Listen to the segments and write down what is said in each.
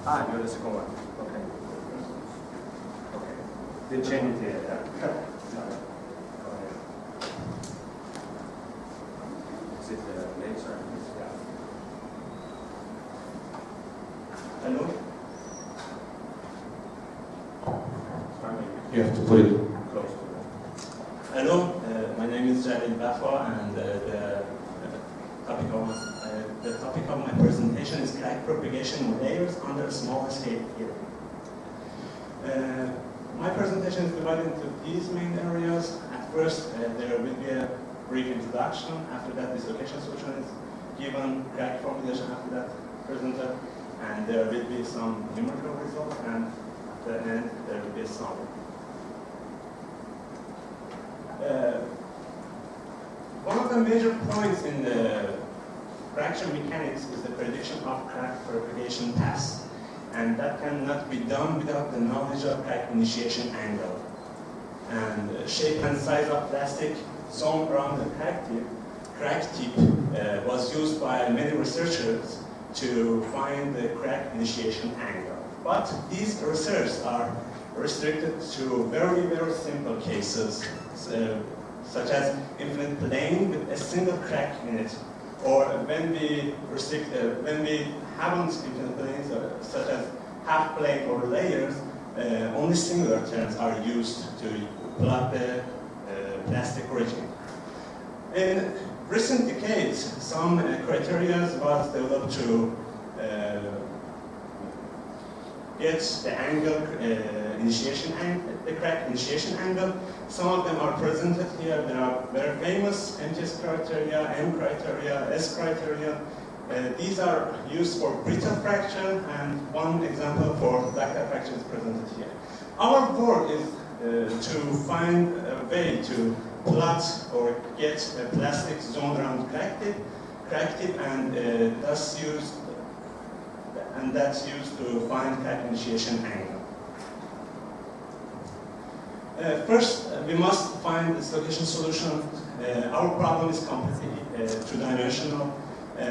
Ah, you're the second one. Okay. Okay. Didn't change it yet. Yeah. Go ahead. Is it the legs or yeah? Hello? You have to put it close to it. Hello, my name is Jalil Bafa, and the topic of my presentation is crack propagation with layers under a small scale theory. My presentation is divided into these main areas. At first, there will be a brief introduction. After that, dislocation solution is given, crack formulation after that presented, and there will be some numerical results, and at the end, there will be a summary. One of the major points in the fracture mechanics is the prediction of crack propagation paths, and that cannot be done without the knowledge of crack initiation angle. And shape and size of plastic zone around the crack tip was used by many researchers to find the crack initiation angle. But these researches are restricted to very, very simple cases, such as infinite plane with a single crack in it, or when we haven't infinite planes, such as half plane or layers, only singular terms are used to plot the plastic origin. In recent decades, some criteria was developed to get the angle the crack initiation angle. Some of them are presented here. There are very famous MTS criteria, M criteria, S criteria. These are used for brittle fracture, and one example for ductile fracture is presented here. Our work is to find a way to plot or get a plastic zone around crack tip, and that's used to find crack initiation angle. First, we must find dislocation solution. Our problem is completely two-dimensional,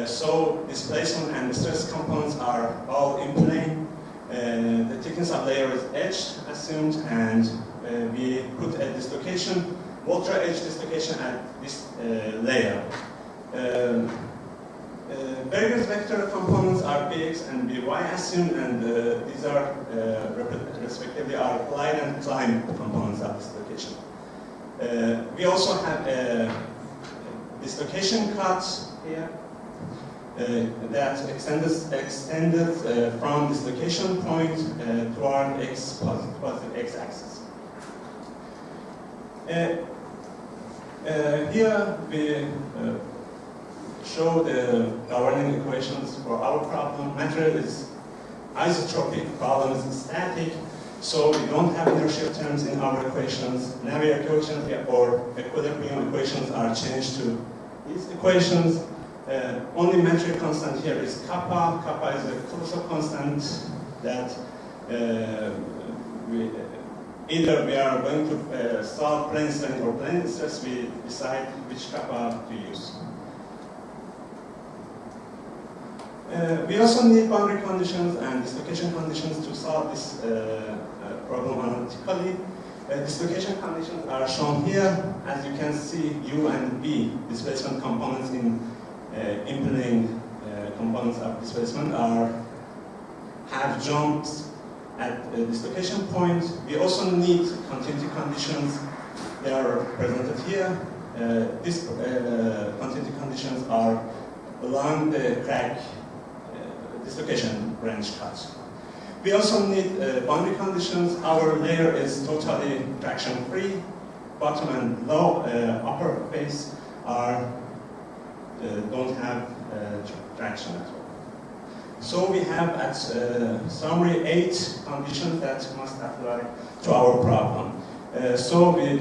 so displacement and stress components are all in plane. The thickness of layer is h assumed, and we put a dislocation, ultra-h dislocation at this layer. Various vector components are Bx and By assumed, and these are respectively are Klein and Klein components of dislocation. We also have a dislocation cut here that extended from dislocation point toward positive x-axis. Here we show the governing equations for our problem. Material is isotropic, problem is static, so we don't have inertial terms in our equations. Navier equations or equilibrium equations are changed to these equations. Only metric constant here is kappa. Kappa is a closure constant that either we are going to solve plane strain or plane stress, we decide which kappa to use. We also need boundary conditions and dislocation conditions to solve this problem analytically. Dislocation conditions are shown here. As you can see, U and V displacement components in plane components of displacement have jumps at the dislocation point. We also need continuity conditions. They are presented here. These continuity conditions are along the crack dislocation range cut. We also need boundary conditions. Our layer is totally traction free. Bottom and low upper face don't have traction at all. So we have at summary 8 conditions that must apply to our problem. So we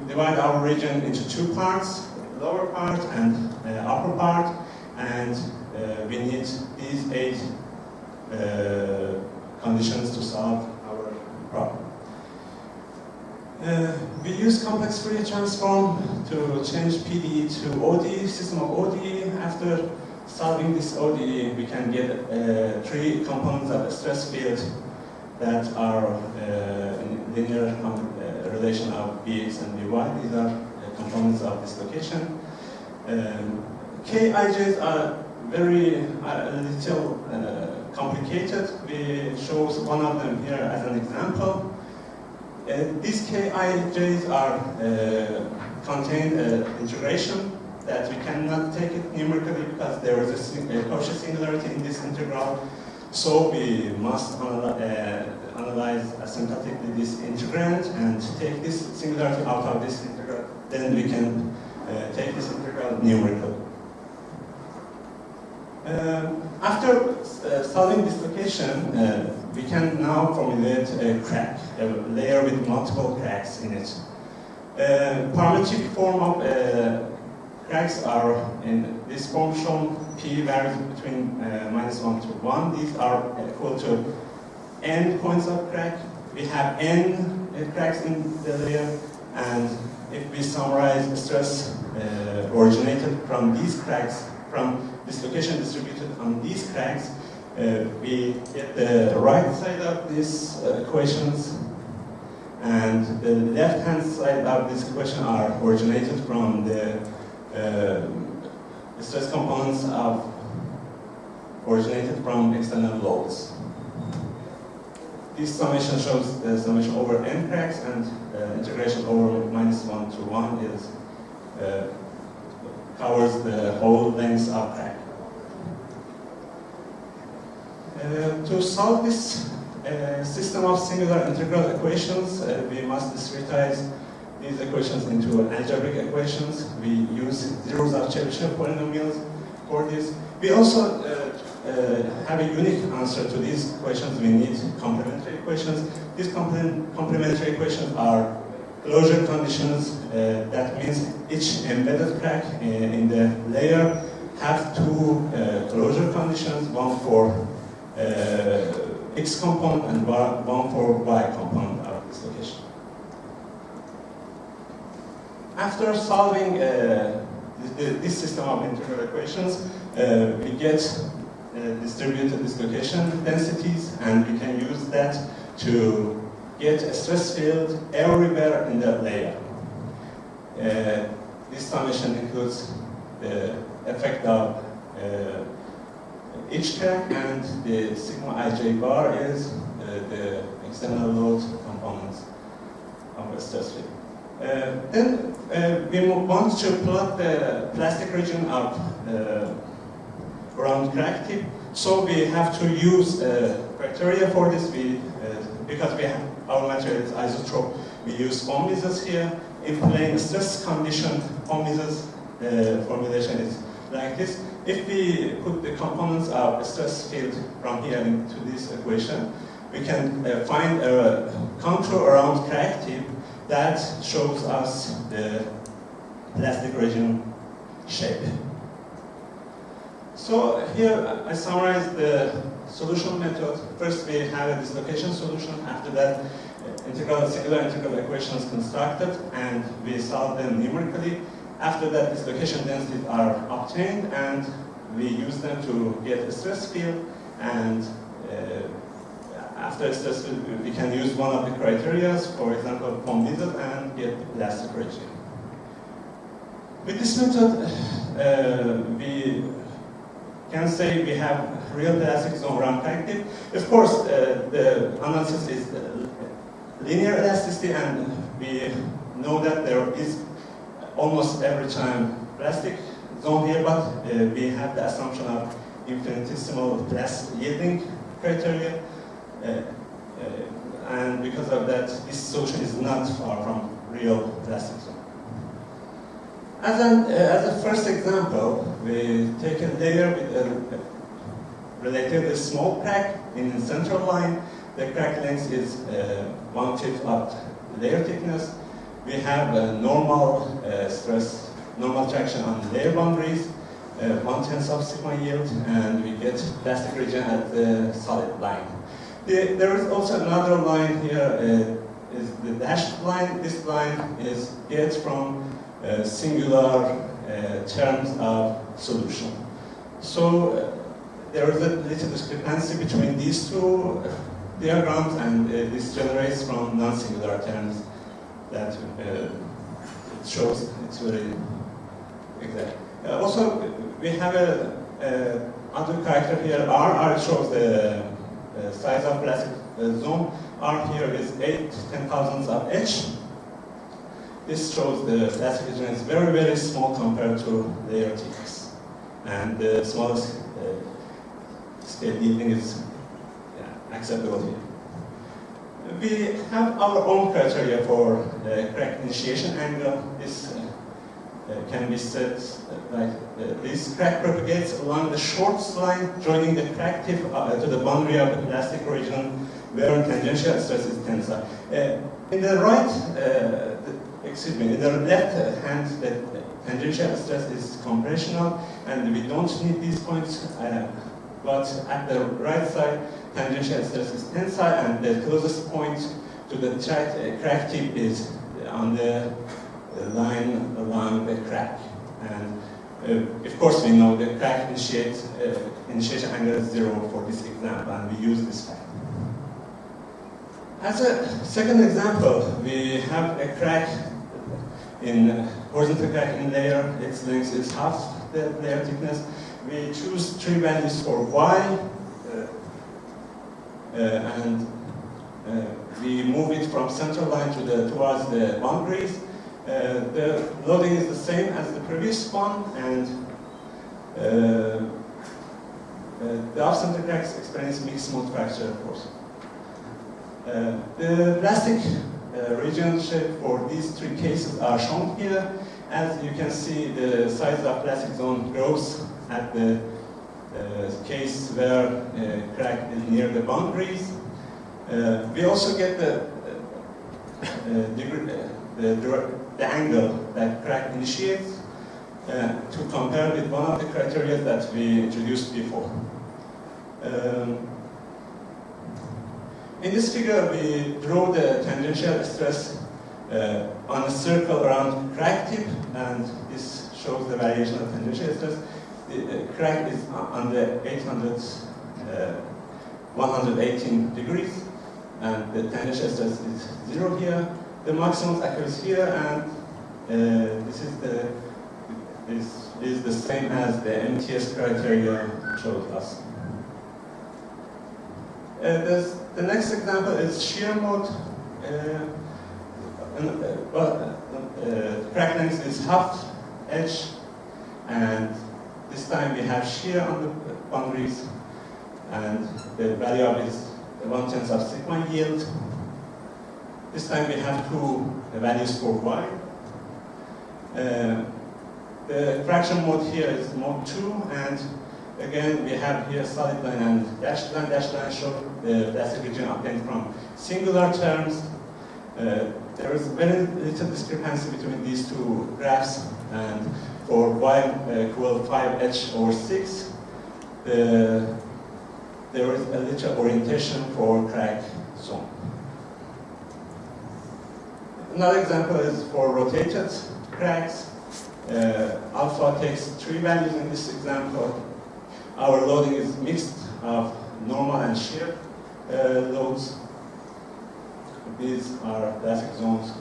divide our region into 2 parts, lower part and upper part, and we need these 8 conditions to solve our problem. We use complex Fourier transform to change PDE to ODE, system of ODE. After solving this ODE, we can get three components of a stress field that are in linear relation of Bx and By. These are components of dislocation. Kij's are very little complicated. We show one of them here as an example. These Kij's are contain integration that we cannot take it numerically because there is a Cauchy singularity in this integral. So we must analyze asymptotically this integrand and take this singularity out of this integral. Then we can take this integral numerically. After solving dislocation, we can now formulate a crack, a layer with multiple cracks in it. Parametric form of cracks are in this form shown. P varies between -1 to 1. These are equal to n points of crack. We have n cracks in the layer, and if we summarize the stress originated from these cracks, from dislocation distributed on these cracks, we get the right side of these equations, and the left-hand side of this equation are originated from the stress components originated from external loads. This summation shows the summation over n cracks, and integration over -1 to 1 is covers the whole length of crack. To solve this system of singular integral equations, we must discretize these equations into algebraic equations. We use zeros of Chebyshev polynomials for this. We also have a unique answer to these equations. We need complementary equations. These complementary equations are closure conditions. That means each embedded crack in the layer have two closure conditions, one for X component and one for Y component of dislocation. After solving this system of integral equations, we get distributed dislocation densities, and we can use that to get a stress field everywhere in the layer. This summation includes the effect of each crack, and the sigma ij bar is the external load components of a stress field. Then we want to plot the plastic region of around crack tip. So we have to use criteria for this. Because our material is isotrope, we use Formulation here. In plane stress condition, Formulation formulation is like this. If we put the components of a stress field from here into this equation, we can find a contour around crack tip that shows us the plastic region shape. So here I summarize the solution method. First we have a dislocation solution. After that, singular integral equations constructed, and we solve them numerically. After that, dislocation densities are obtained, and we use them to get a stress field. And after a stress field, we can use one of the criteria, for example, Formulation, and get the plastic region. With this method, we can say we have real plastic zone around crack tip. Of course, the analysis is linear elasticity, and we know that there is almost every time plastic zone here, but we have the assumption of infinitesimal yielding criteria, and because of that, this solution is not far from real plastic zone. As a first example, we take a layer with a relatively small crack in the central line. The crack length is 1/5 of layer thickness. We have a normal stress, normal traction on layer boundaries, 1/10 of sigma yield, and we get plastic region at the solid line. There is also another line here, is the dashed line. This line is get from singular terms of solution. So there is a little discrepancy between these two diagrams, and this generates from non-singular terms that it shows it's very exact. Also, we have other character here. R shows the size of plastic zone. R here is 8/10,000 of H. This shows the plastic region is very, very small compared to layer thickness. And the smallest scale yielding is acceptable here. We have our own criteria for crack initiation angle. This can be set like this. Crack propagates along the short line joining the crack tip to the boundary of the plastic region where tangential stress is tensile. In the right, in the left hand, the tangential stress is compressional, and we don't need these points. But at the right side, tangential stress is tensile, and the closest point to the crack tip is on the line along the crack. And of course, we know the crack initiation angle is 0 for this example, and we use this fact. As a second example, we have a crack in horizontal crack in layer. Its length is half the layer thickness. We choose 3 values for y, and we move it from center line towards the boundaries. The loading is the same as the previous one, and the off-center cracks experience mixed mode fracture, of course. The plastic region shape for these 3 cases are shown here. As you can see, the size of plastic zone grows at the case where crack is near the boundaries. We also get the angle that crack initiates to compare with one of the criteria that we introduced before. In this figure, we draw the tangential stress on a circle around crack tip, and this shows the variation of tangential stress. The crack is on the 118 degrees, and the tangential stress is 0 here. The maximum occurs here, and this is the same as the MTS criteria showed us. The next example is shear mode. Crack length is half H, and this time we have shear on the boundaries, and the value of it is 1/10 of sigma yield. This time we have 2 values for y. The fraction mode here is mode 2, and again we have here solid line and dashed line. Dashed line show the plastic region obtained from singular terms. There is very little discrepancy between these 2 graphs, and for y equal 5h/6, there is a little orientation for crack zone. Another example is for rotated cracks. Alpha takes 3 values in this example. Our loading is mixed of normal and shear loads. These are plastic zones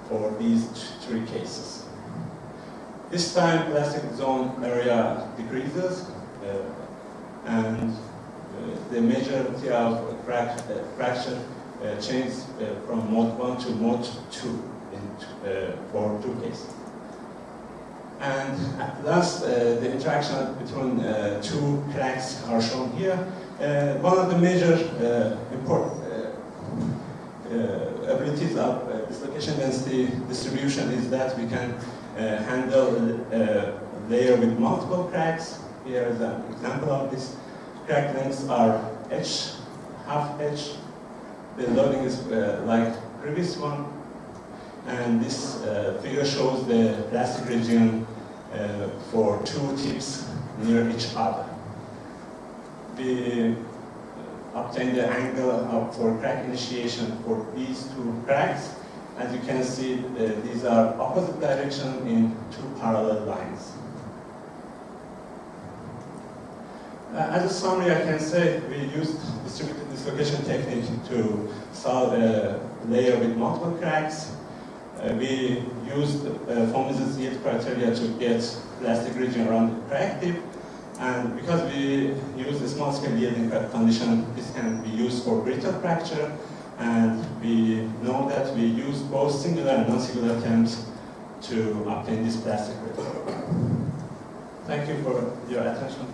for these 3 cases. This time, plastic zone area decreases, and the majority of fraction changes from mode 1 to mode 2 for 2 cases. And at last, the interaction between 2 cracks are shown here. One of the major important abilities of dislocation density distribution is that we can handle a layer with multiple cracks. Here is an example of this. Crack lengths are H, half H. The loading is like previous one. And this figure shows the plastic region for 2 tips near each other. We obtain the angle for crack initiation for these 2 cracks. As you can see, these are opposite direction in 2 parallel lines. As a summary, I can say we used distributed dislocation technique to solve a layer with multiple cracks. We used Formulation's yield criteria to get plastic region around the crack tip. And because we use a small scale yielding crack condition, this can be used for brittle fracture. And we know that we use both singular and non-singular terms to obtain this plastic region. Thank you for your attention.